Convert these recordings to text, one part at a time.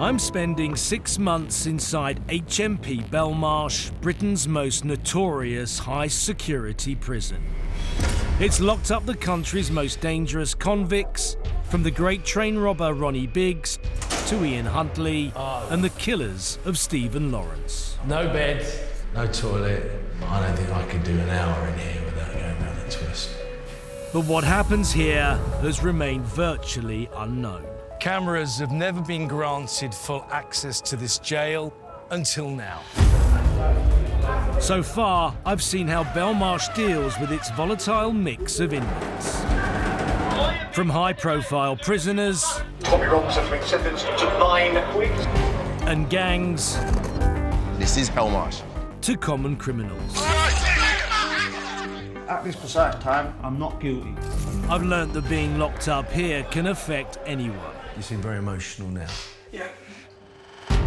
I'm spending 6 months inside HMP Belmarsh, Britain's most notorious high-security prison. It's locked up the country's most dangerous convicts, from the great train robber Ronnie Biggs to Ian Huntley and the killers of Stephen Lawrence. No bed, no toilet. I don't think I could do an hour in here without going round a twist. But what happens here has remained virtually unknown. Cameras have never been granted full access to this jail until now. So far, I've seen how Belmarsh deals with its volatile mix of inmates. From high-profile prisoners Tommy Robinson has been sentenced to 9 weeks. and gangs This is Belmarsh. to common criminals. At this precise time, I'm not guilty. I've learnt that being locked up here can affect anyone. You seem very emotional now.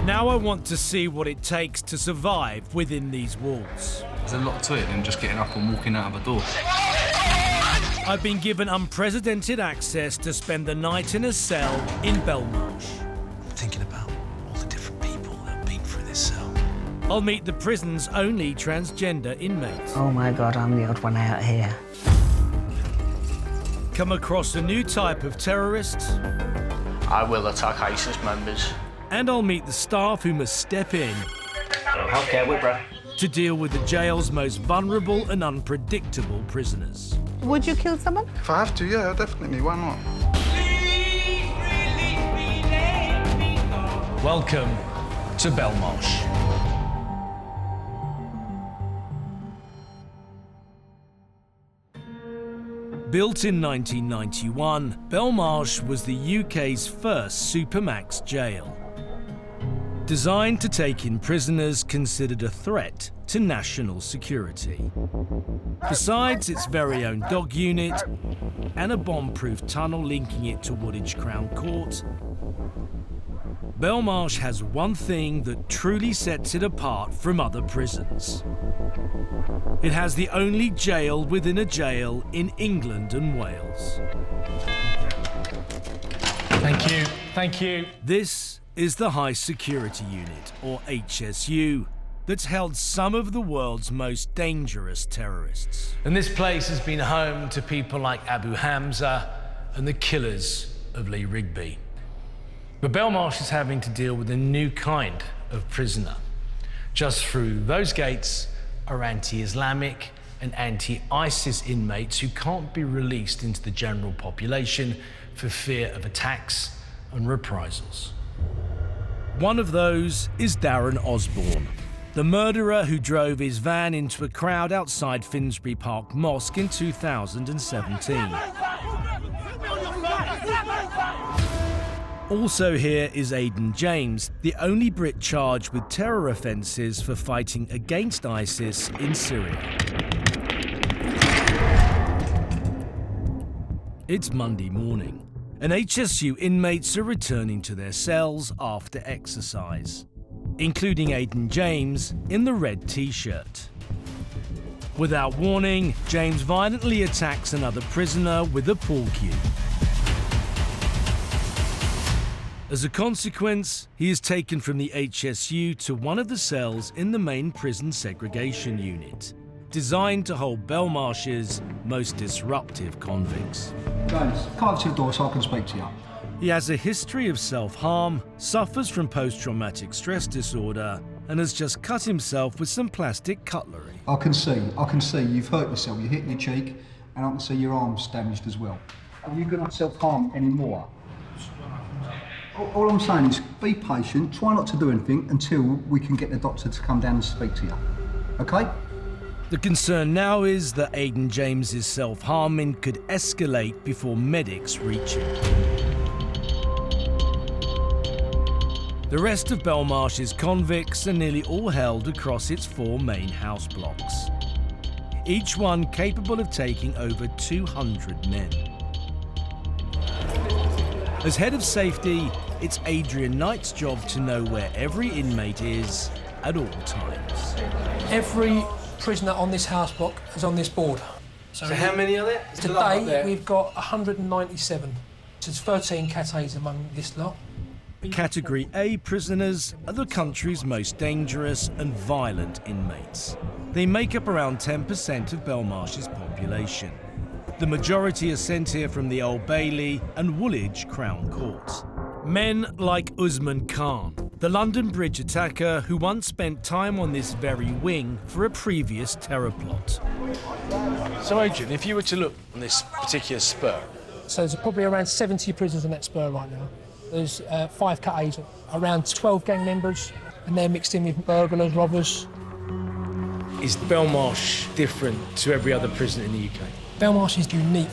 Now I want to see what it takes to survive within these walls. There's a lot to it than just getting up and walking out of a door. I've been given unprecedented access to spend the night in a cell in Belmarsh. Thinking about all the different people that have been through this cell. I'll meet the prison's only transgender inmate. Oh my God, I'm the odd one out here. Come across a new type of terrorist. I will attack ISIS members. And I'll meet the staff who must step in Healthcare Whitbread. to deal with the jail's most vulnerable and unpredictable prisoners. Would you kill someone? If I have to, yeah, definitely. Why not? Welcome to Belmarsh. Built in 1991, Belmarsh was the UK's first supermax jail. Designed to take in prisoners considered a threat to national security. Besides its very own dog unit and a bomb-proof tunnel linking it to Woolwich Crown Court, Belmarsh has one thing that truly sets it apart from other prisons. It has the only jail within a jail in England and Wales. Thank you. Thank you. This is the High Security Unit, or HSU, that's held some of the world's most dangerous terrorists. And this place has been home to people like Abu Hamza and the killers of Lee Rigby. But Belmarsh is having to deal with a new kind of prisoner. Just through those gates are anti-Islamic and anti-ISIS inmates who can't be released into the general population for fear of attacks and reprisals. One of those is Darren Osborne, the murderer who drove his van into a crowd outside Finsbury Park Mosque in 2017. Also here is Aiden James, the only Brit charged with terror offences for fighting against ISIS in Syria. It's Monday morning, and HSU inmates are returning to their cells after exercise, including Aiden James in the red t-shirt. Without warning, James violently attacks another prisoner with a pool cue. As a consequence, he is taken from the HSU to one of the cells in the main prison segregation unit, designed to hold Belmarsh's most disruptive convicts. James, come up to the door so I can speak to you. He has a history of self-harm, suffers from post-traumatic stress disorder, and has just cut himself with some plastic cutlery. I can see you've hurt yourself. You hit your cheek, and I can see your arm's damaged as well. Are you going to self-harm anymore? All I'm saying is be patient, try not to do anything until we can get the doctor to come down and speak to you. Okay? The concern now is that Aiden James's self-harming could escalate before medics reach him. The rest of Belmarsh's convicts are nearly all held across its 4 main house blocks, each one capable of taking over 200 men. As head of safety, it's Adrian Knight's job to know where every inmate is at all times. Every prisoner on this house block is on this board. So how many are there? Today we've got 197. So there's 13 Cat A's among this lot. Category A prisoners are the country's most dangerous and violent inmates. They make up around 10% of Belmarsh's population. The majority are sent here from the Old Bailey and Woolwich Crown Courts. Men like Usman Khan, the London Bridge attacker who once spent time on this very wing for a previous terror plot. So Adrian, if you were to look on this particular spur, So there's probably around 70 prisoners on that spur right now. There's 5 Cat A's, around 12 gang members, and they're mixed in with burglars, robbers. is Belmarsh different to every other prison in the UK? Belmarsh is unique.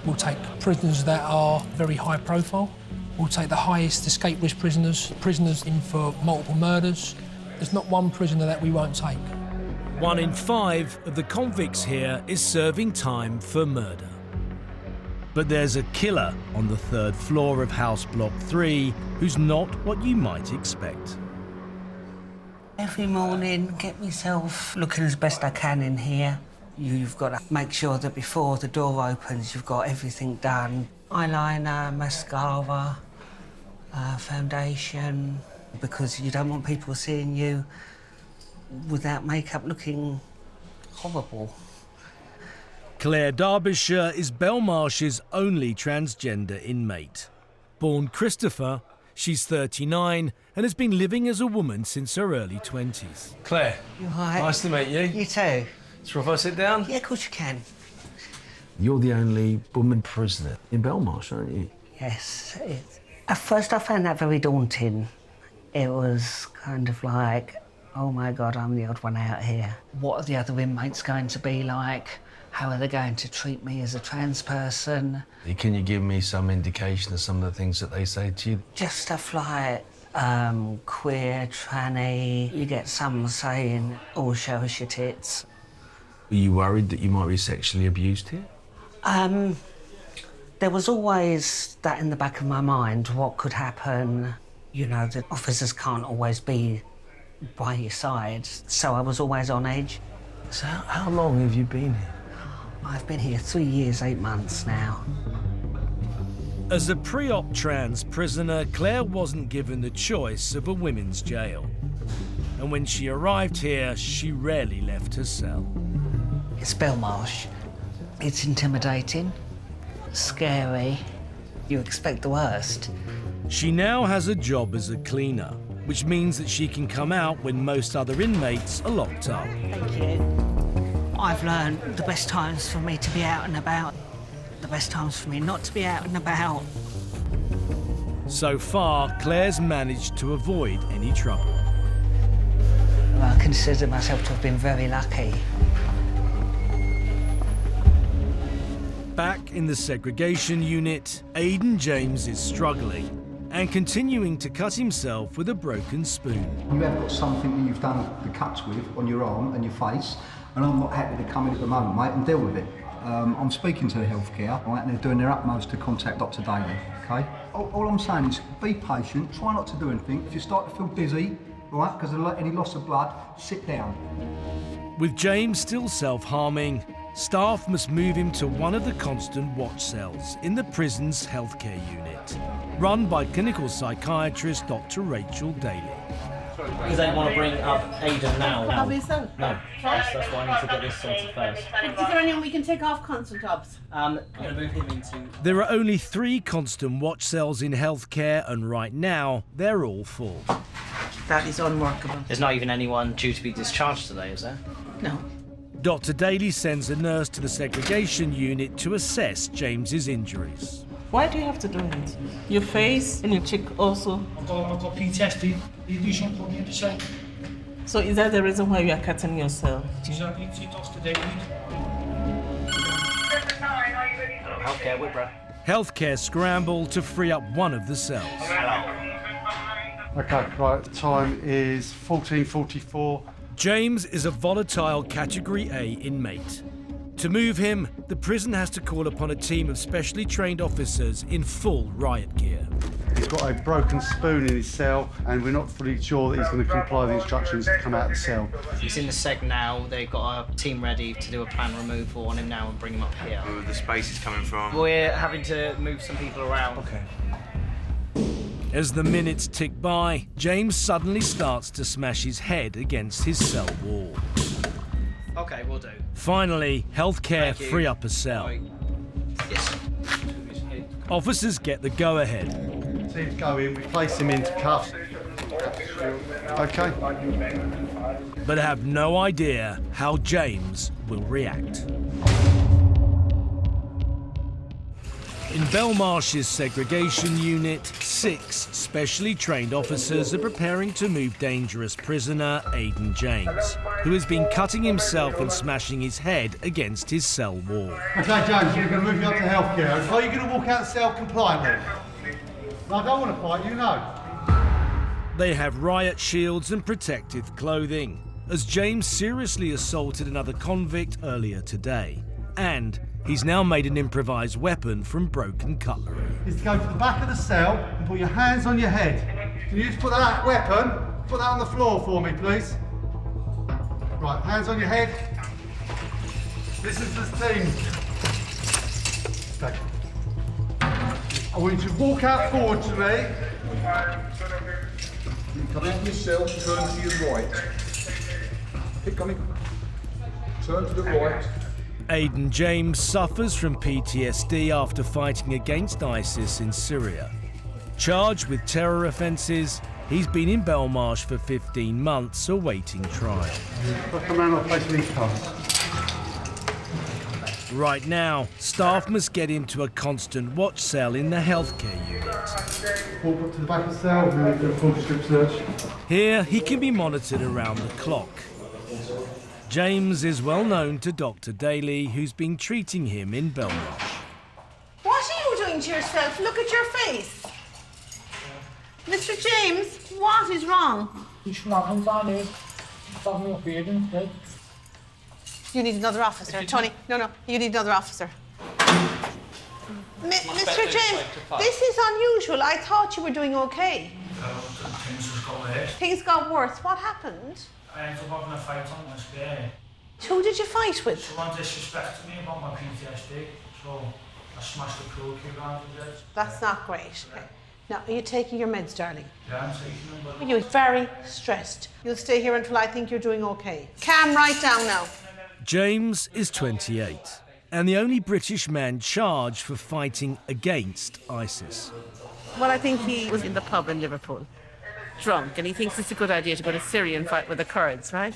We'll take prisoners that are very high profile. We'll take the highest escape risk prisoners, prisoners in for multiple murders. There's not one prisoner that we won't take. 1 in 5 of the convicts here is serving time for murder. But there's a killer on the 3rd floor of House Block 3 who's not what you might expect. Every morning, get myself looking as best I can in here. You've got to make sure that before the door opens, you've got everything done. Eyeliner, mascara, foundation, because you don't want people seeing you without makeup looking horrible. Claire Derbyshire is Belmarsh's only transgender inmate. Born Christopher, she's 39 and has been living as a woman since her early 20s. Claire, You all right? nice to meet you. You too? So if I sit down? Yeah, of course you can. You're the only woman prisoner in Belmarsh, aren't you? Yes. At first I found that very daunting. It was kind of like, oh my God, I'm the odd one out here. What are the other inmates going to be like? How are they going to treat me as a trans person? Can you give me some indication of some of the things that they say to you? Just stuff like queer, tranny. You get some saying, oh, show us your tits. Were you worried that you might be sexually abused here? There was always that in the back of my mind, what could happen. You know, the officers can't always be by your side, so I was always on edge. So how long have you been here? I've been here 3 years, 8 months now. As a pre-op trans prisoner, Claire wasn't given the choice of a women's jail. And when she arrived here, she rarely left her cell. It's Belmarsh. It's intimidating, scary. You expect the worst. She now has a job as a cleaner, which means that she can come out when most other inmates are locked up. Thank you. I've learned the best times for me to be out and about, the best times for me not to be out and about. So far, Claire's managed to avoid any trouble. I consider myself to have been very lucky. Back in the segregation unit, Aiden James is struggling and continuing to cut himself with a broken spoon. You have got something that you've done the cuts with on your arm and your face, and I'm not happy to come in at the moment, mate, and deal with it. I'm speaking to the healthcare, right, and they're doing their utmost to contact Dr. Daly, okay? All I'm saying is be patient, try not to do anything. If you start to feel dizzy, right, because of any loss of blood, sit down. With James still self-harming, staff must move him to one of the constant watch cells in the prison's healthcare unit, run by clinical psychiatrist Dr. Rachel Daly. Because they want to bring up Aiden now. So? No, that's why I need to get this sorted first. Is there anyone we can take off constant jobs? I'm going to move him into... There are only 3 constant watch cells in healthcare, and right now, they're all full. That is unworkable. There's not even anyone due to be discharged today, is there? No. Dr. Daly sends a nurse to the segregation unit to assess James's injuries. Why do you have to do it? Your face and your cheek also. I've got PTSD. You shouldn't put me in the cell. So is that the reason why you are cutting yourself? Exactly. Dr. Daly. Healthcare, Whitbread. Healthcare scramble to free up one of the cells. Okay, right, the time is 14:44. James is a volatile Category A inmate. To move him, the prison has to call upon a team of specially trained officers in full riot gear. He's got a broken spoon in his cell, and we're not fully sure that he's going to comply with the instructions to come out of the cell. He's in the seg now. They've got a team ready to do a plan removal on him now and bring him up here. Where the space is coming from. We're having to move some people around. Okay. As the minutes tick by, James suddenly starts to smash his head against his cell wall. Okay, we'll do. Finally, healthcare free up a cell. Yes. Officers get the go-ahead. Teams go in, we place him into cuffs. Okay. But have no idea how James will react. In Belmarsh's segregation unit, 6 specially trained officers are preparing to move dangerous prisoner Aiden James, who has been cutting himself and smashing his head against his cell wall. Okay, James, we're going to move you up to healthcare. Are you going to walk out the cell compliantly? No, I don't want to fight, you know. They have riot shields and protective clothing, as James seriously assaulted another convict earlier today. And he's now made an improvised weapon from broken cutlery. Is to go to the back of the cell and put your hands on your head. Can you just put that weapon, put that on the floor for me, please? Right, hands on your head. This is the team. Okay. I want you to walk out forward to me. Come out of your cell, turn to your right. Keep coming. Turn to the right. Aiden James suffers from PTSD after fighting against ISIS in Syria. Charged with terror offences, he's been in Belmarsh for 15 months awaiting trial. I'll come round, I'll place these cuffs. Right now, staff must get him to a constant watch cell in the healthcare unit. Walk up to the back of the cell and then do a full strip search. Here, he can be monitored around the clock. James is well known to Dr. Daly, who's been treating him in Belmarsh. What are you doing to yourself? Look at your face. Mr. James, what is wrong? You need another officer. Tony, no, you need another officer. Mr. James, this is unusual. I thought you were doing okay. Things got worse. What happened? I ended up having a fight on the square. Who did you fight with? Someone disrespected me about my PTSD, so I smashed the pool cue around his head. That's not great. Okay. Now, are you taking your meds, darling? Yeah, I'm taking them, but... You're very stressed. You'll stay here until I think you're doing okay. Calm right down now. James is 28 and the only British man charged for fighting against ISIS. Well, I think he was in the pub in Liverpool, drunk, and he thinks it's a good idea to go to Syria and fight with the Kurds, right?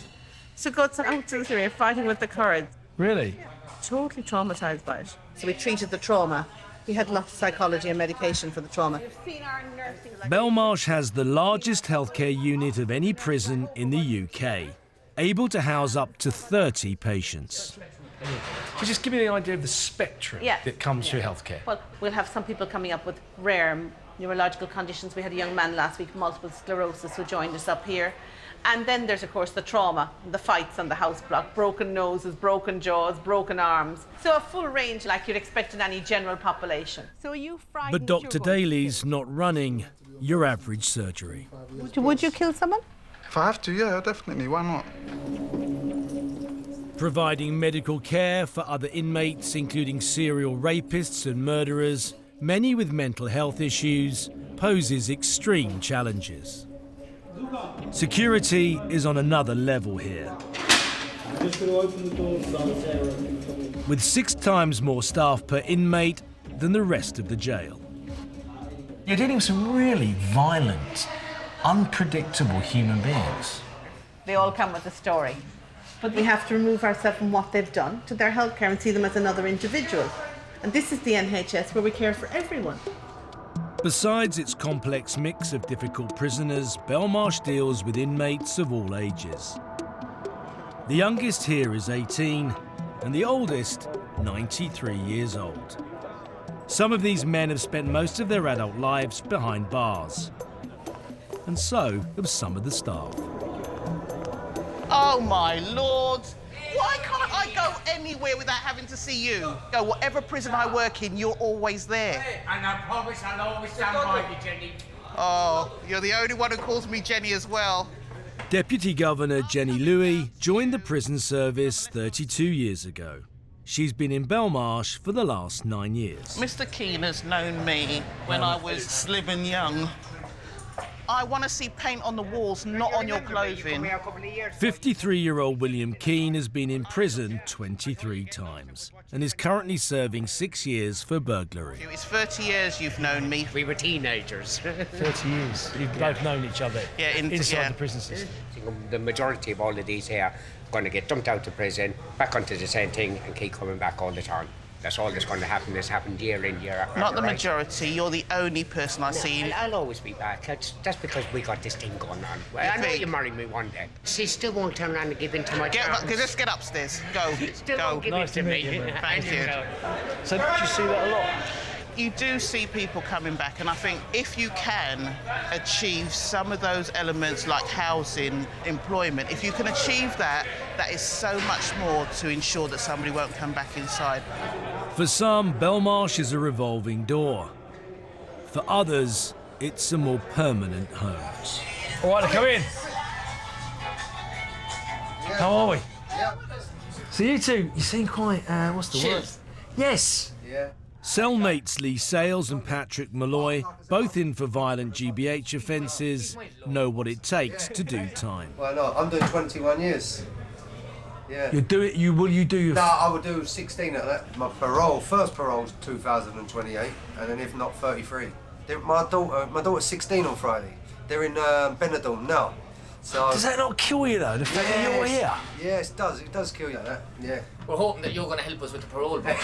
So goes out to Syria fighting with the Kurds. Really? Totally traumatised by it. So we treated the trauma. We had lots of psychology and medication for the trauma. Belmarsh has the largest healthcare unit of any prison in the UK, able to house up to 30 patients. So just give me the idea of the spectrum that comes through healthcare. Well, we'll have some people coming up with rare neurological conditions. We had a young man last week, multiple sclerosis, who joined us up here. And then there's, of course, the trauma, the fights on the house block, broken noses, broken jaws, broken arms. So a full range like you'd expect in any general population. So are you frightened? But Dr. Daly's not running your average surgery. Would you kill someone? If I have to, yeah, definitely. Why not? Providing medical care for other inmates, including serial rapists and murderers, many with mental health issues, poses extreme challenges. Security is on another level here. With 6 times more staff per inmate than the rest of the jail. You're dealing with some really violent, unpredictable human beings. They all come with a story. But we have to remove ourselves from what they've done to their healthcare and see them as another individual. And this is the NHS where we care for everyone. Besides its complex mix of difficult prisoners, Belmarsh deals with inmates of all ages. The youngest here is 18 and the oldest 93 years old. Some of these men have spent most of their adult lives behind bars. And so have some of the staff. Oh my Lord! Why can't I go anywhere without having to see you? Go, whatever prison I work in, you're always there. And I promise I'll always stand by you, Jenny. Oh, you're the only one who calls me Jenny as well. Deputy Governor Jenny Louis joined the prison service 32 years ago. She's been in Belmarsh for the last 9 years. Mr. Keane has known me when I was slim and young. I want to see paint on the walls, not on your clothing. 53-year-old William Keane has been in prison 23 times and is currently serving 6 years for burglary. It's 30 years you've known me. We were teenagers. 30 years. You've both known each other inside the prison system. The majority of all of these here are going to get dumped out of prison, back onto the same thing, and keep coming back all the time. That's all that's going to happen. It's happened year in, year out. Not the majority. You're the only person I see. I'll always be back. That's because we got this thing going on. Well, I know you marry me one day. She still won't turn around and give in to my charms. Let's get upstairs. Go. Still go. won't give in to me. Thank you. So do you see that a lot? You do see people coming back, and I think if you can achieve some of those elements like housing, employment, if you can achieve that, that is so much more to ensure that somebody won't come back inside. For some, Belmarsh is a revolving door. For others, it's a more permanent home. All right, come in. How are we? Yeah. So you two, you seem quite, what's the word? Yes. Yeah. Cellmates Lee Sales and Patrick Malloy, both in for violent GBH offences, know what it takes to do time. Well, no, I'm doing 21 years. Yeah. You do it, will you do your... No, I would do 16 at that. My first parole's 2028, and then if not, 33. My daughter's 16 on Friday. They're in Benidorm now. So, does that not kill you though, the fact that you're here? Yes, it does. It does kill you, that. Yeah. We're hoping that you're going to help us with the parole board.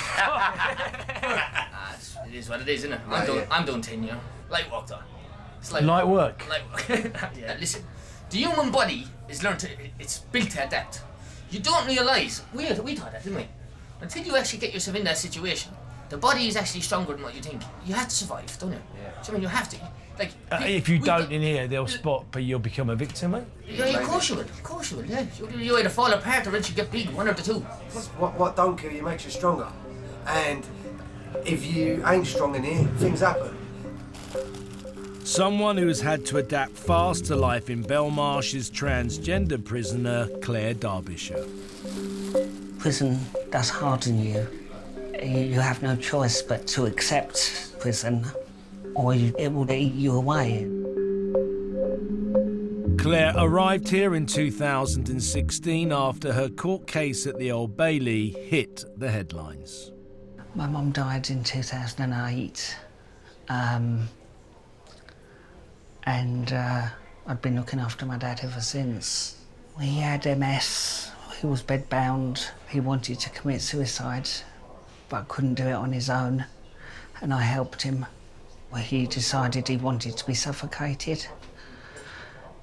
It is what it is, isn't it? I'm doing 10 year. Light work though. It's light work. Light work. Yeah, listen. The human body is it's built to adapt. You don't realise, we thought that, didn't we? Until you actually get yourself in that situation, the body is actually stronger than what you think. You have to survive, don't you? Yeah. So, I mean, you have to. Like, if you don't in here, they'll spot, but you'll become a victim, eh? Yeah, of course you will. Of course you will, yeah. You either fall apart or else you get beaten, one of the two. What don't kill you makes you stronger. And if you ain't strong in here, things happen. Someone who has had to adapt fast to life in Belmarsh is transgender prisoner Claire Derbyshire. Prison does harden you. You have no choice but to accept prison, or it will eat you away. Claire arrived here in 2016 after her court case at the Old Bailey hit the headlines. My mum died in 2008, and I'd been looking after my dad ever since. He had MS, he was bedbound, he wanted to commit suicide, but couldn't do it on his own, and I helped him. Well, he decided he wanted to be suffocated.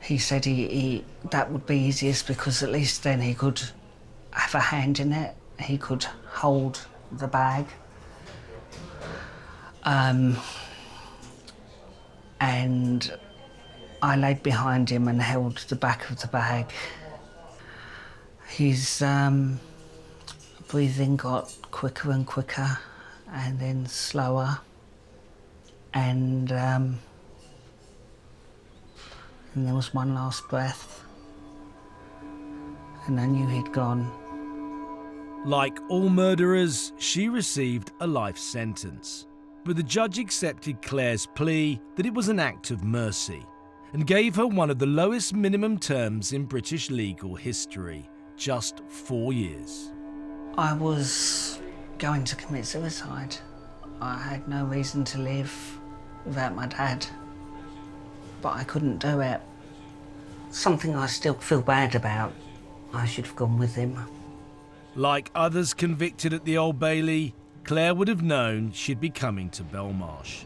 He said that would be easiest because at least then he could have a hand in it, he could hold the bag. And I laid behind him and held the back of the bag. His breathing got quicker and quicker, and then slower, and there was one last breath, and I knew he'd gone. Like all murderers, she received a life sentence. But the judge accepted Claire's plea that it was an act of mercy and gave her one of the lowest minimum terms in British legal history, just 4 years. I was going to commit suicide. I had no reason to live without my dad, but I couldn't do it. Something I still feel bad about. I should have gone with him. Like others convicted at the Old Bailey, Claire would have known she'd be coming to Belmarsh.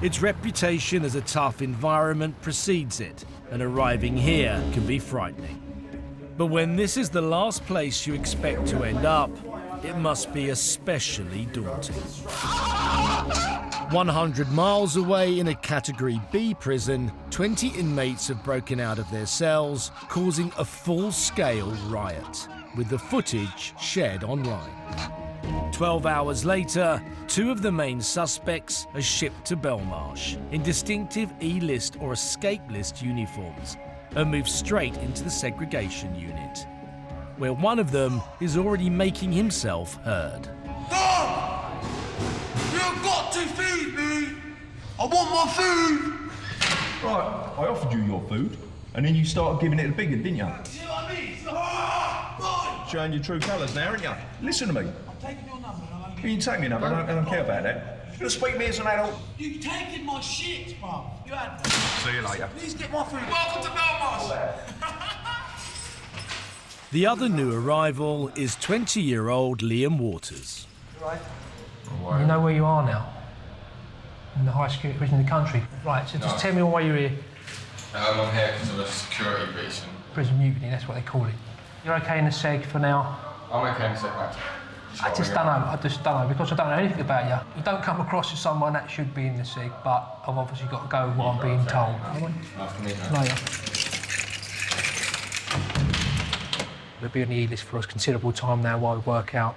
Its reputation as a tough environment precedes it, and arriving here can be frightening. But when this is the last place you expect to end up, it must be especially daunting. 100 miles away in a Category B prison, 20 inmates have broken out of their cells, causing a full-scale riot, with the footage shared online. 12 hours later, 2 of the main suspects are shipped to Belmarsh in distinctive E-list or escape list uniforms and moved straight into the segregation unit, where one of them is already making himself heard. Dad! You've got to feed me! I want my food! Right, I offered you your food, and then you started giving it a biggin, didn't you? See what I mean? Showing your true colours now, aren't you? Listen to me. I'm taking your number. You can take me number, I don't care about that. You're gonna speak to me as an adult. You're taking my shit, bro. You had that. See you later. Please get my food. Welcome to Belmarsh. The other new arrival is 20-year-old Liam Waters. You know where you are now? In the highest security prison in the country. Right, so just tell me why you're here. I'm here because of a security reason. Prison mutiny, that's what they call it. You're okay in the seg for now? I'm okay in the seg, mate. I just don't know, because I don't know anything about you. You don't come across as someone that should be in the seg, but I've obviously got to go with what I'm being told. Nice to meet you. Later. They'll be on the E-list for a considerable time now while we work out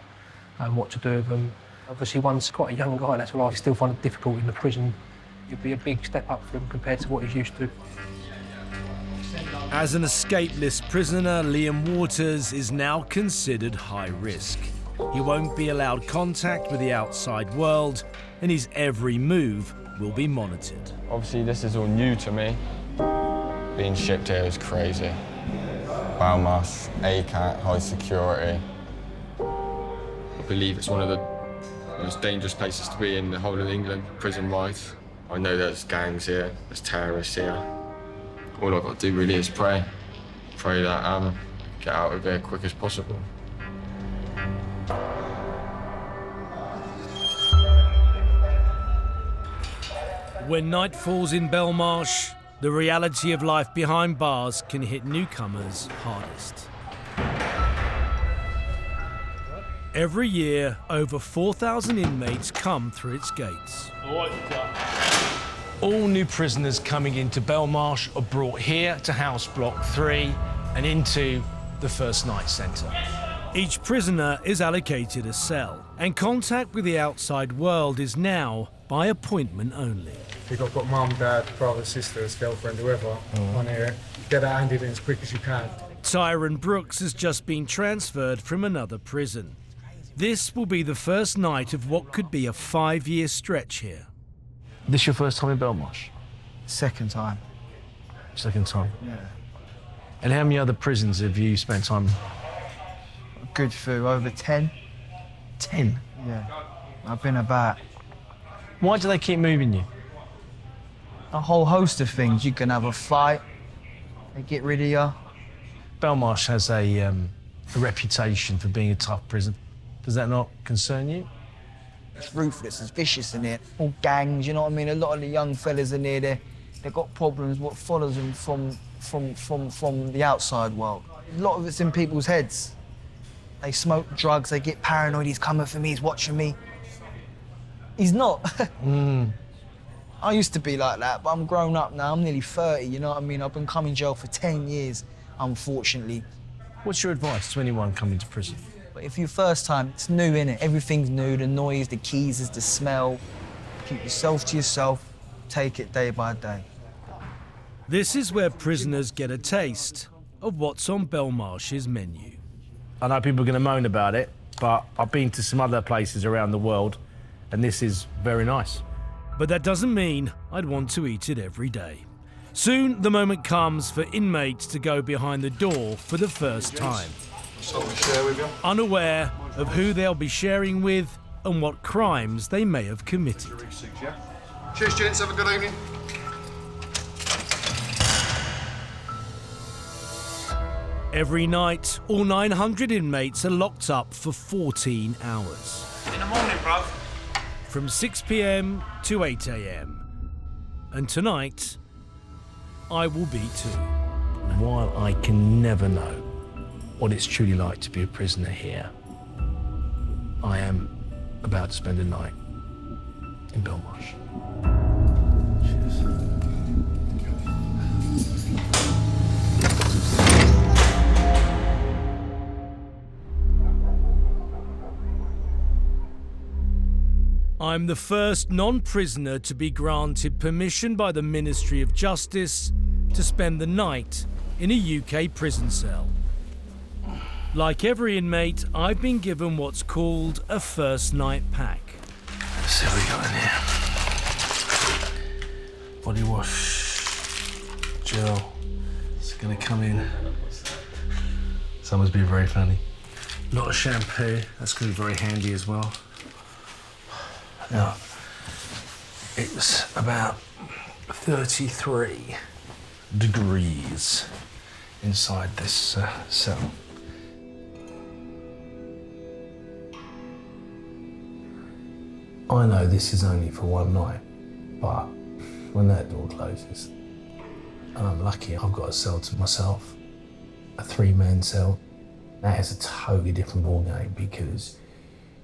what to do with them. Obviously, one's quite a young guy, that's why I still find it difficult in the prison. It'd be a big step up for him compared to what he's used to. As an escape list prisoner, Liam Waters is now considered high risk. He won't be allowed contact with the outside world, and his every move will be monitored. Obviously, this is all new to me. Being shipped here is crazy. Belmarsh, ACAT, high security. I believe it's one of the most dangerous places to be in the whole of England, prison-wise. I know there's gangs here, there's terrorists here. All I've got to do really is pray. Pray that get out of here as quick as possible. When night falls in Belmarsh, the reality of life behind bars can hit newcomers hardest. Every year, over 4,000 inmates come through its gates. All new prisoners coming into Belmarsh are brought here to House Block 3 and into the First Night Centre. Each prisoner is allocated a cell, and contact with the outside world is now by appointment only. If you've got mum, dad, brother, sisters, girlfriend, whoever on here, get that handed in as quick as you can. Tyron Brooks has just been transferred from another prison. This will be the first night of what could be a 5-year stretch here. This your first time in Belmarsh? Second time. Second time? Yeah. And how many other prisons have you spent time in? A good few, over 10. 10? Yeah. I've been about. Why do they keep moving you? A whole host of things. You can have a fight, they get rid of you. Belmarsh has a reputation for being a tough prison. Does that not concern you? It's ruthless, it's vicious in here. All gangs, you know what I mean? A lot of the young fellas in here, they've got problems what follows them from the outside world. A lot of it's in people's heads. They smoke drugs, they get paranoid, he's coming for me, he's watching me. He's not. I used to be like that, but I'm grown up now, I'm nearly 30, you know what I mean? I've been coming jail for 10 years, unfortunately. What's your advice to anyone coming to prison? But if you're first time, it's new, innit? Everything's new, the noise, the keys, the smell. Keep yourself to yourself, take it day by day. This is where prisoners get a taste of what's on Belmarsh's menu. I know people are going to moan about it, but I've been to some other places around the world, and this is very nice. But that doesn't mean I'd want to eat it every day. Soon, the moment comes for inmates to go behind the door for the first time. Something to share with you. Unaware of who they'll be sharing with and what crimes they may have committed. Cheers, gents. Have a good evening. Every night, all 900 inmates are locked up for 14 hours. In the morning, bruv. From 6 p.m. to 8 a.m. And tonight, I will be too. While I can never know what it's truly like to be a prisoner here, I am about to spend a night in Belmarsh. I'm the first non-prisoner to be granted permission by the Ministry of Justice to spend the night in a UK prison cell. Like every inmate, I've been given what's called a first night pack. Let's see what we got in here. Body wash, gel. It's gonna come in. Someone's been very funny. A lot of shampoo, that's gonna be very handy as well. Now, it was about 33 degrees inside this cell. I know this is only for one night, but when that door closes, and I'm lucky I've got a cell to myself, a 3-man cell, that is a totally different ballgame because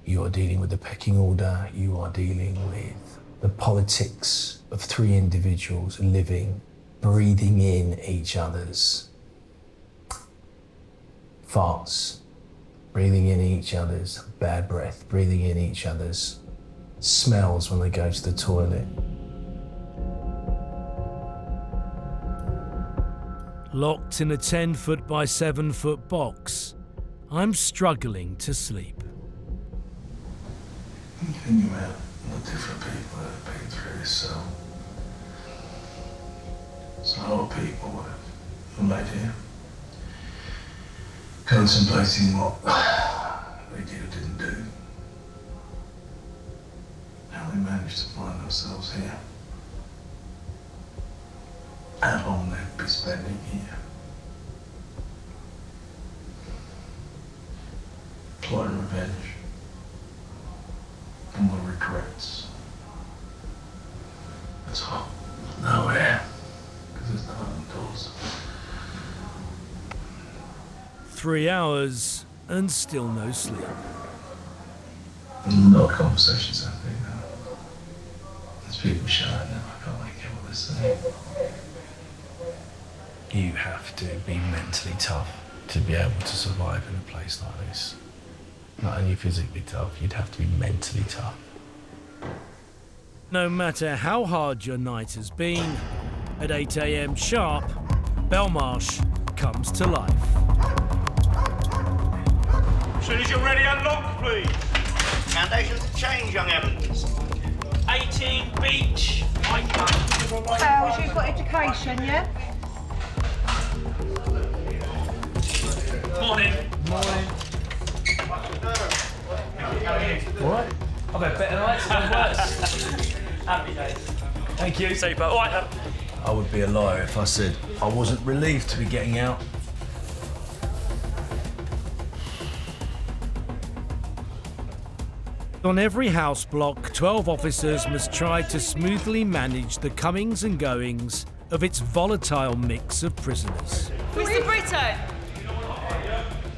you are dealing with the pecking order, you are dealing with the politics of 3 individuals living, breathing in each other's farts, breathing in each other's bad breath, breathing in each other's smells when they go to the toilet. Locked in a 10-foot by 7-foot box, I'm struggling to sleep. Can you out the different people that have been through this cell? There's a lot of people that have made here, contemplating what they did or didn't do, how they managed to find themselves here, how long they'd be spending here, plotting revenge, and the regrets. It's hot, no air, because there's no open doors. 3 hours and still no sleep. A lot of conversations happening now. There's people shouting now, I can't make out what they're saying. You have to be mentally tough to be able to survive in a place like this. Not only physically tough, you'd have to be mentally tough. No matter how hard your night has been, at 8 a.m. sharp, Belmarsh comes to life. As soon as you're ready, unlock, please. Foundations to change, young Evans. 18 Beach. Charles, you've got education, yeah? Morning. Morning. What? I've had better nights and worse. Happy days. Thank you. Super. All right. I would be a liar if I said I wasn't relieved to be getting out. On every house block, 12 officers must try to smoothly manage the comings and goings of its volatile mix of prisoners. Mr. Brito!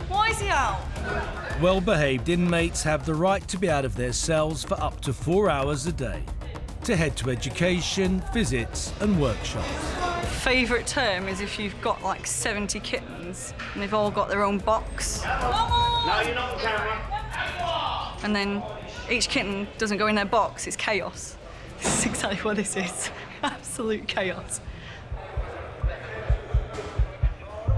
Why is he out? Well-behaved inmates have the right to be out of their cells for up to 4 hours a day, to head to education, visits and workshops. Favourite term is if you've got like 70 kittens and they've all got their own box. No, you're not on camera. And then each kitten doesn't go in their box, it's chaos. This is exactly what this is. Absolute chaos.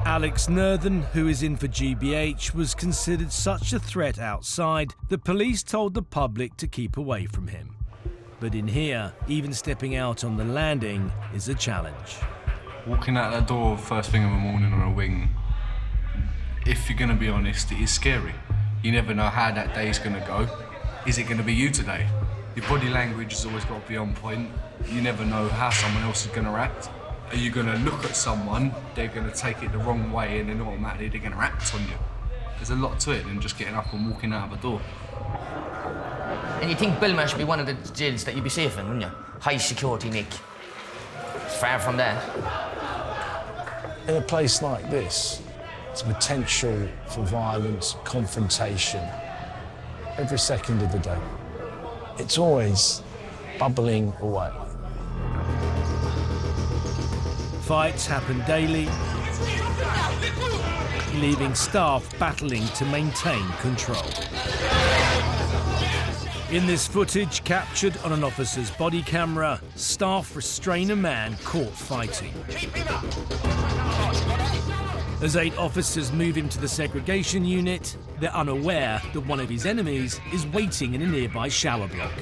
Alex Nerthen, who is in for GBH, was considered such a threat outside that police told the public to keep away from him. But in here, even stepping out on the landing is a challenge. Walking out that door first thing in the morning on a wing, if you're going to be honest, it is scary. You never know how that day is going to go. Is it going to be you today? Your body language has always got to be on point. You never know how someone else is going to act. Are you going to look at someone, they're going to take it the wrong way and then automatically they're going to act on you? There's a lot to it than just getting up and walking out of a door. And you think Belmarsh should be one of the jails that you'd be safe in, wouldn't you? High security, Nick. Far from that. In a place like this, it's a potential for violence, confrontation, every second of the day. It's always bubbling away. Fights happen daily, leaving staff battling to maintain control. In this footage, captured on an officer's body camera, staff restrain a man caught fighting. As 8 officers move him to the segregation unit, they're unaware that one of his enemies is waiting in a nearby shower block.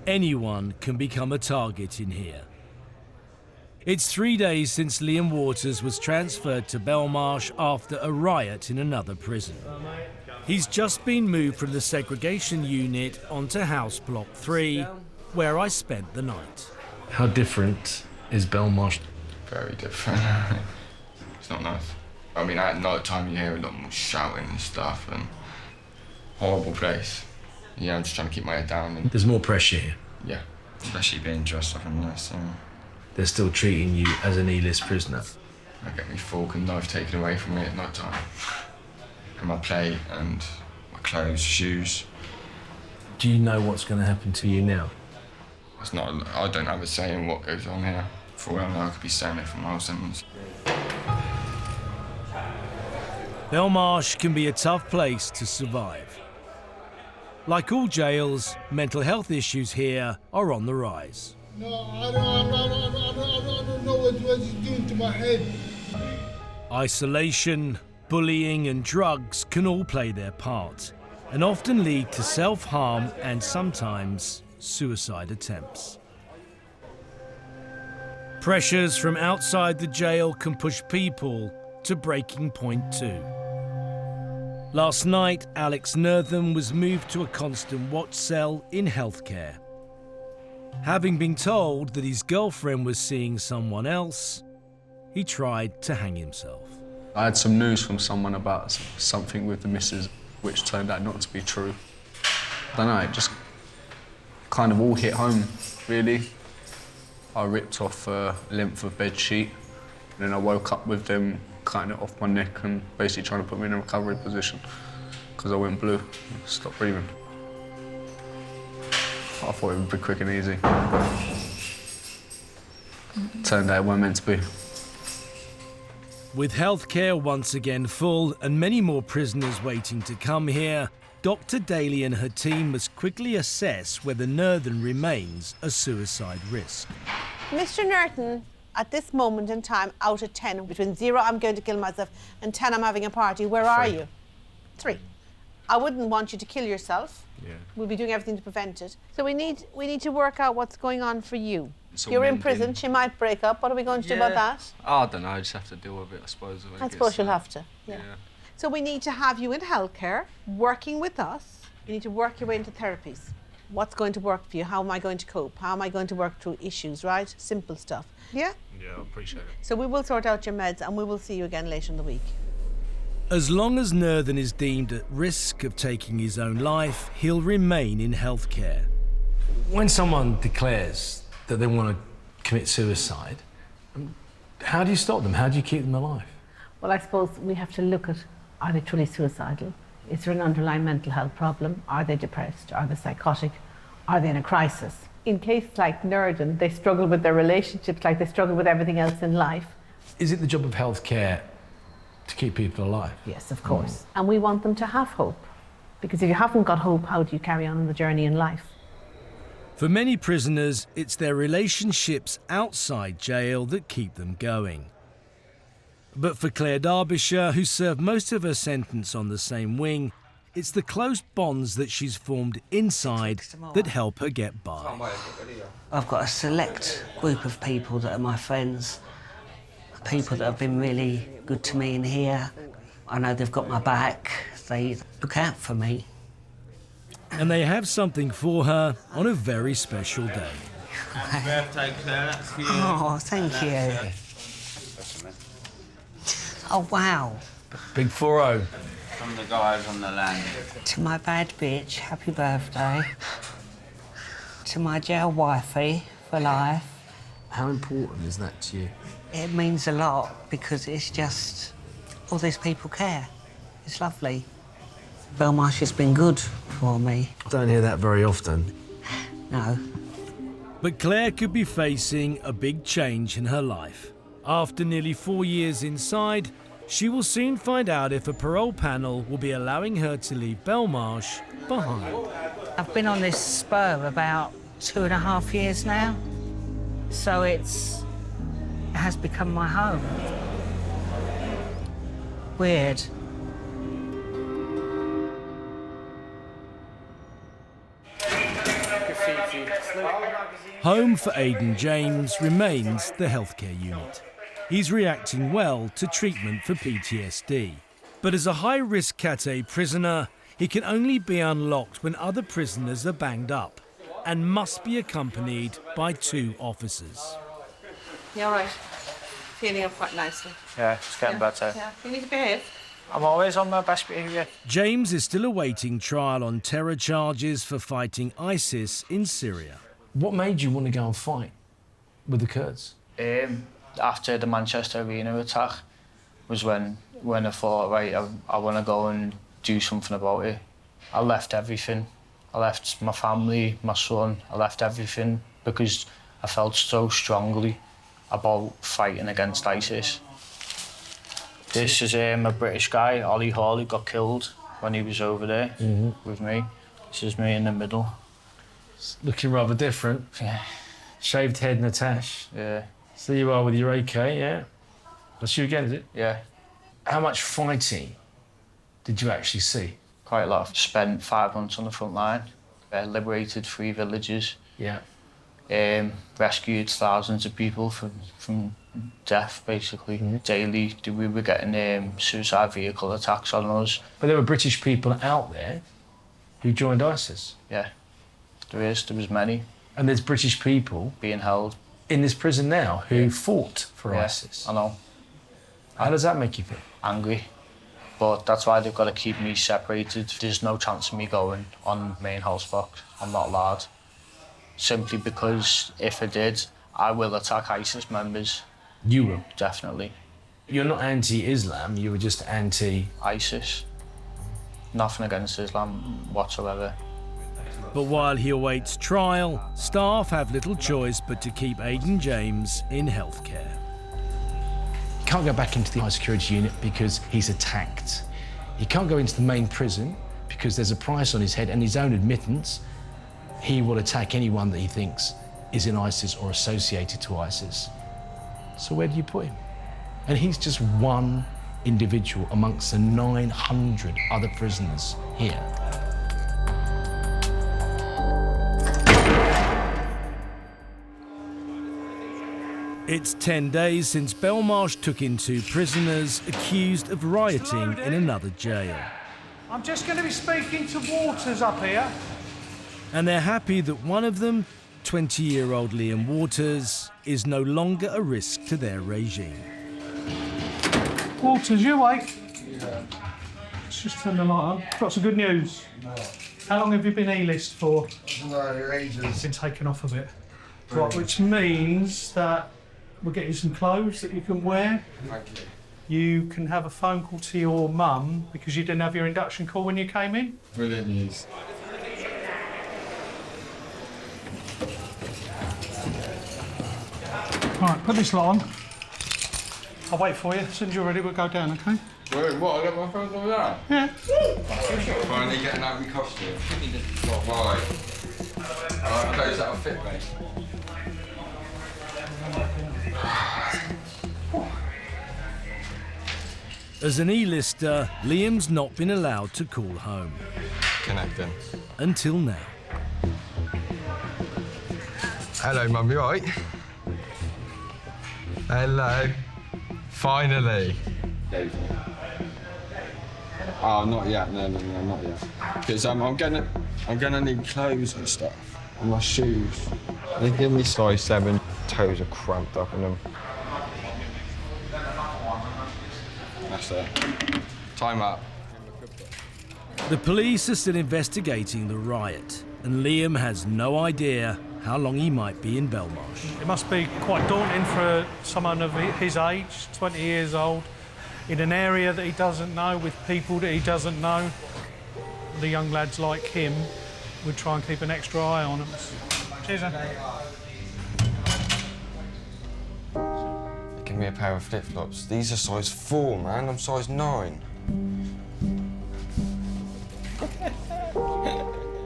Anyone can become a target in here. It's 3 days since Liam Waters was transferred to Belmarsh after a riot in another prison. He's just been moved from the segregation unit onto House Block 3, where I spent the night. How different is Belmarsh? Very different. It's not nice. I mean, at night time you hear a lot more shouting and stuff, and horrible place. Yeah, I'm just trying to keep my head down. And There's more pressure here. yeah, especially being dressed up in this. They're still treating you as an E-list prisoner. I get my fork and knife taken away from me at night time. And my plate and my clothes, shoes. Do you know what's going to happen to you now? It's not. I don't have a say in what goes on here. For all I know, I could be staying there for my whole sentence. Belmarsh can be a tough place to survive. Like all jails, mental health issues here are on the rise. No, I don't know what he's doing to my head. Isolation, bullying and drugs can all play their part and often lead to self-harm and sometimes suicide attempts. Pressures from outside the jail can push people to breaking point too. Last night, Alex Nertham was moved to a constant watch cell in healthcare. Having been told that his girlfriend was seeing someone else, he tried to hang himself. I had some news from someone about something with the missus, which turned out not to be true. I don't know, it just kind of all hit home, really. I ripped off a length of bed sheet, and then I woke up with them cutting it off my neck and basically trying to put me in a recovery position because I went blue, stopped breathing. I thought it would be quick and easy. Turned out it weren't meant to be. With healthcare once again full and many more prisoners waiting to come here, Dr. Daly and her team must quickly assess whether Nertham remains a suicide risk. Mr. Nertham, at this moment in time, out of 10, between 0, I'm going to kill myself, and 10, I'm having a party, where are you? 3. I wouldn't want you to kill yourself. Yeah. We'll be doing everything to prevent it. So we need to work out what's going on for you. It's all You're in mending. prison, she might break up. What are we going to do about that? I don't know, I just have to deal with it, I suppose. I suppose you'll have to, yeah. So we need to have you in healthcare, working with us. You need to work your way into therapies. What's going to work for you? How am I going to cope? How am I going to work through issues, right? Simple stuff. Yeah? Yeah, I appreciate it. So we will sort out your meds and we will see you again later in the week. As long as Nertham is deemed at risk of taking his own life, he'll remain in healthcare. When someone declares that they want to commit suicide, how do you stop them? How do you keep them alive? Well, I suppose we have to look at, are they truly suicidal? Is there an underlying mental health problem? Are they depressed? Are they psychotic? Are they in a crisis? In cases like Nertham, they struggle with their relationships like they struggle with everything else in life. Is it the job of healthcare to keep people alive? Yes, of course. And we want them to have hope. Because if you haven't got hope, how do you carry on the journey in life? For many prisoners, it's their relationships outside jail that keep them going. But for Claire Derbyshire, who served most of her sentence on the same wing, it's the close bonds that she's formed inside that help her get by. I've got a select group of people that are my friends, people that have been really good to me in here. I know they've got my back, they look out for me. And they have something for her on a very special day. Happy birthday, Claire, that's for you. Oh, thank you. Oh, wow. Big 4-0. From the guys on the land. To my bad bitch, happy birthday. To my jail wifey for life. How important is that to you? It means a lot because it's just, all these people care. It's lovely. Belmarsh has been good for me. I don't hear that very often. No. But Claire could be facing a big change in her life. After nearly 4 years inside, she will soon find out if a parole panel will be allowing her to leave Belmarsh behind. I've been on this spur about 2.5 years now, so it has become my home. Weird. Graffiti Home for Aiden James remains the healthcare unit. He's reacting well to treatment for PTSD. But as a high-risk Cat A prisoner, he can only be unlocked when other prisoners are banged up and must be accompanied by 2 officers. You all right? Feeling up quite nicely? Yeah, it's getting better. Yeah. You need to behave. I'm always on my best behaviour. James is still awaiting trial on terror charges for fighting ISIS in Syria. What made you want to go and fight with the Kurds? After the Manchester Arena attack was when I thought, right, I want to go and do something about it. I left everything. I left my family, my son, I left everything because I felt so strongly about fighting against ISIS. This is a British guy, Ollie Hawley, got killed when he was over there with me. This is me in the middle. It's looking rather different. Yeah. Shaved head and a tash. Yeah. So you are with your AK, yeah? That's you again, is it? Yeah. How much fighting did you actually see? Quite a lot. Spent 5 months on the front line. Liberated 3 villages. Yeah. Rescued thousands of people from death, basically. Daily, we were getting suicide vehicle attacks on us. But there were British people out there who joined ISIS? Yeah, there was many. And there's British people being held in this prison now who fought for ISIS? I know. How does that make you feel? Angry. But that's why they've got to keep me separated. There's no chance of me going on main house box. I'm not allowed. Simply because if I did, I will attack ISIS members. You will? Definitely. You're not anti-Islam, you were just anti-ISIS? Nothing against Islam whatsoever. But while he awaits trial, staff have little choice but to keep Aiden James in healthcare. He can't go back into the high security unit because he's attacked. He can't go into the main prison because there's a price on his head and his own admittance. He will attack anyone that he thinks is in ISIS or associated to ISIS. So where do you put him? And he's just one individual amongst the 900 other prisoners here. It's 10 days since Belmarsh took in 2 prisoners accused of rioting in another jail. I'm just going to be speaking to Waters up here. And they're happy that one of them, 20-year-old Liam Waters, is no longer a risk to their regime. Waters, you awake? Yeah. Let's just turn the light on. Got some good news. No. How long have you been E-list for? No, ages. Been taken off a bit. Right, which means that we'll get you some clothes that you can wear. Thank you. You can have a phone call to your mum because you didn't have your induction call when you came in. Brilliant news. Right, put this light on. I'll wait for you. As soon as you're ready, we'll go down, OK? Wait, what? I got my phone over there? Yeah. Finally getting out of my costume. Right. Alright, clothes that'll fit me. As an E-lister, Liam's not been allowed to call home. Connecting. Until now. Hello, Mum, you alright? Hello. Finally. Oh, not yet. No, not yet. Because I'm gonna need clothes and stuff, and my shoes. They give me size 7. Toes are cramped up in them. That's it. Time up. The police are still investigating the riot, and Liam has no idea how long he might be in Belmarsh. It must be quite daunting for someone of his age, 20 years old, in an area that he doesn't know, with people that he doesn't know. The young lads like him would try and keep an extra eye on him. Cheers, then. Give me a pair of flip-flops. These are size 4, man. I'm size 9.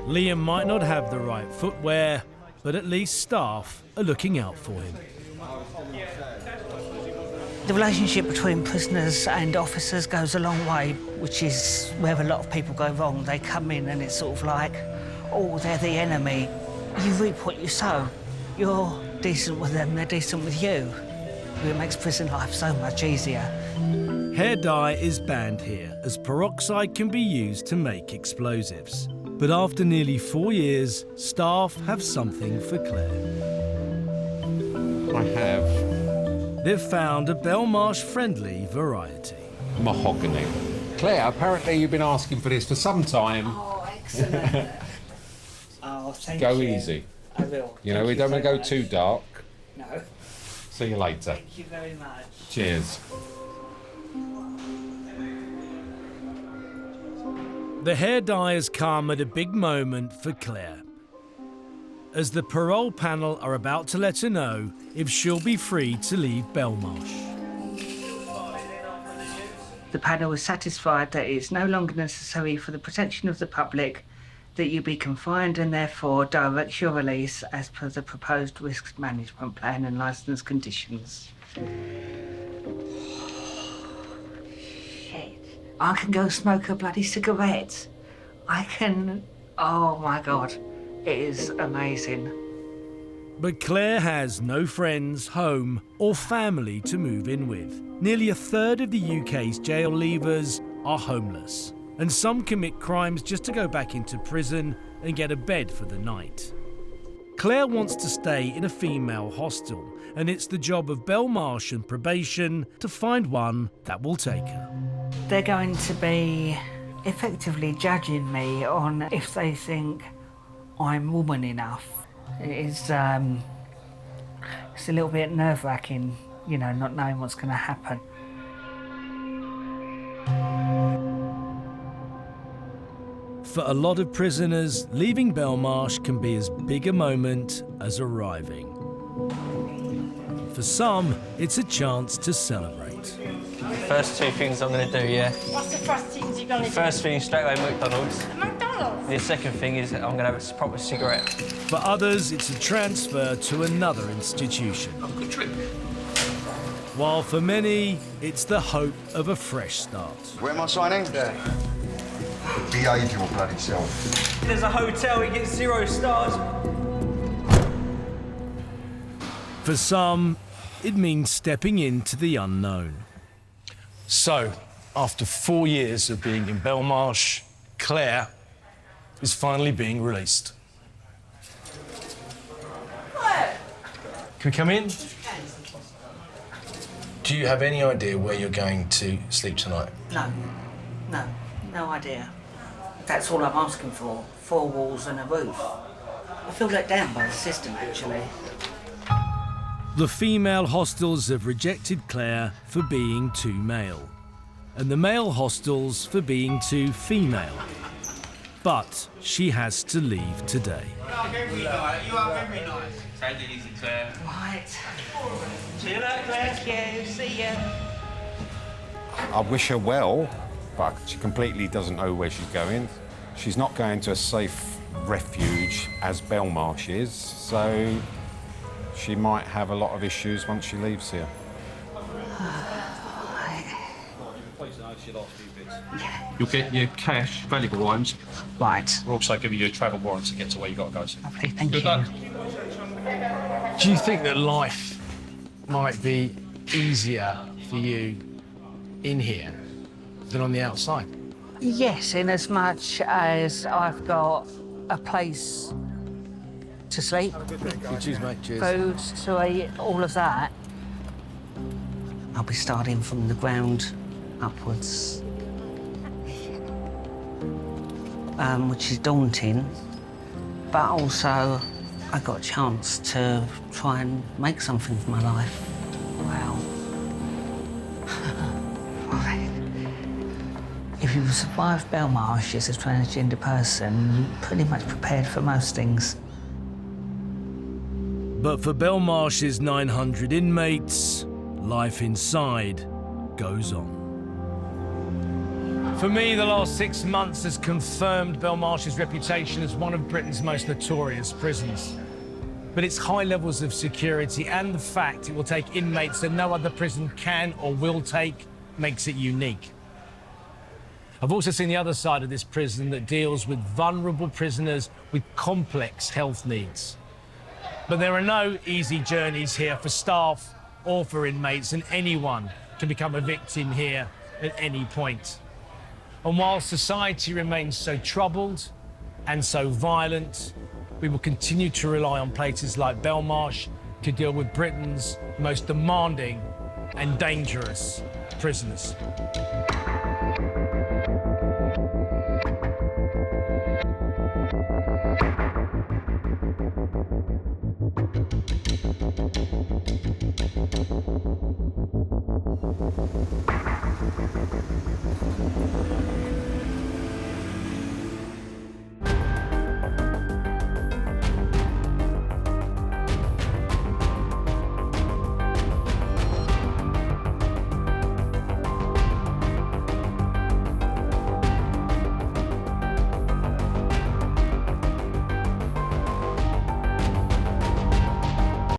Liam might not have the right footwear, but at least staff are looking out for him. The relationship between prisoners and officers goes a long way, which is where a lot of people go wrong. They come in and it's sort of like, oh, they're the enemy. You reap what you sow. You're decent with them, they're decent with you. It makes prison life so much easier. Hair dye is banned here, as peroxide can be used to make explosives. But after nearly 4 years, staff have something for Claire. I have They've found a Belmarsh-friendly variety. mahogany. Claire, apparently you've been asking for this for some time. Oh, excellent. Oh, thank Go you. easy. I will. You know, Thank we you don't want to very go much. too dark. No. See you later. Thank you very much. Cheers. The hair dye has come at a big moment for Claire, as the parole panel are about to let her know if she'll be free to leave Belmarsh. The panel is satisfied that it is no longer necessary for the protection of the public that you be confined and therefore direct your release as per the proposed risk management plan and licence conditions. Shit. I can go smoke a bloody cigarette. I can... Oh my God. It is amazing. But Claire has no friends, home or family to move in with. Nearly a third of the UK's jail leavers are homeless, and some commit crimes just to go back into prison and get a bed for the night. Claire wants to stay in a female hostel, and it's the job of Belmarsh and probation to find one that will take her. They're going to be effectively judging me on if they think I'm woman enough. It's a little bit nerve-wracking, you know, not knowing what's going to happen. For a lot of prisoners, leaving Belmarsh can be as big a moment as arriving. For some, it's a chance to celebrate. First two things I'm going to do, yeah. What's the first things you're going to do? First thing, straight away, McDonald's. McDonald's? The second thing is I'm going to have a proper cigarette. For others, it's a transfer to another institution. Have a good trip. While for many, it's the hope of a fresh start. Where am I signing? There. Behave your bloody self. There's a hotel, he gets 0 stars. For some, it means stepping into the unknown. So, after 4 years of being in Belmarsh, Claire is finally being released. Can we come in? Do you have any idea where you're going to sleep tonight? No idea. That's all I'm asking for. 4 walls and a roof. I feel let down by the system, actually. The female hostels have rejected Claire for being too male, and the male hostels for being too female. But she has to leave today. You are very nice. Take it easy, Claire. Right. See you later, Claire. Thank you. See you. I wish her well, but she completely doesn't know where she's going. She's not going to a safe refuge as Belmarsh is, so she might have a lot of issues once she leaves here. You'll get your cash, valuable items. Right. We'll also give you a travel warrant to get to where you've got to go to. Lovely, thank Good you. luck. Do you think that life might be easier for you in here than on the outside? Yes, in as much as I've got a place to sleep, Cheers, mate. Cheers. food to eat, all of that. I'll be starting from the ground upwards, which is daunting, but also I got a chance to try and make something of my life. Wow. If you survive Belmarsh as a transgender person, you're pretty much prepared for most things. But for Belmarsh's 900 inmates, life inside goes on. For me, the last 6 months has confirmed Belmarsh's reputation as one of Britain's most notorious prisons. But its high levels of security and the fact it will take inmates that no other prison can or will take makes it unique. I've also seen the other side of this prison that deals with vulnerable prisoners with complex health needs. But there are no easy journeys here for staff or for inmates, and anyone can become a victim here at any point. And while society remains so troubled and so violent, we will continue to rely on places like Belmarsh to deal with Britain's most demanding and dangerous prisoners.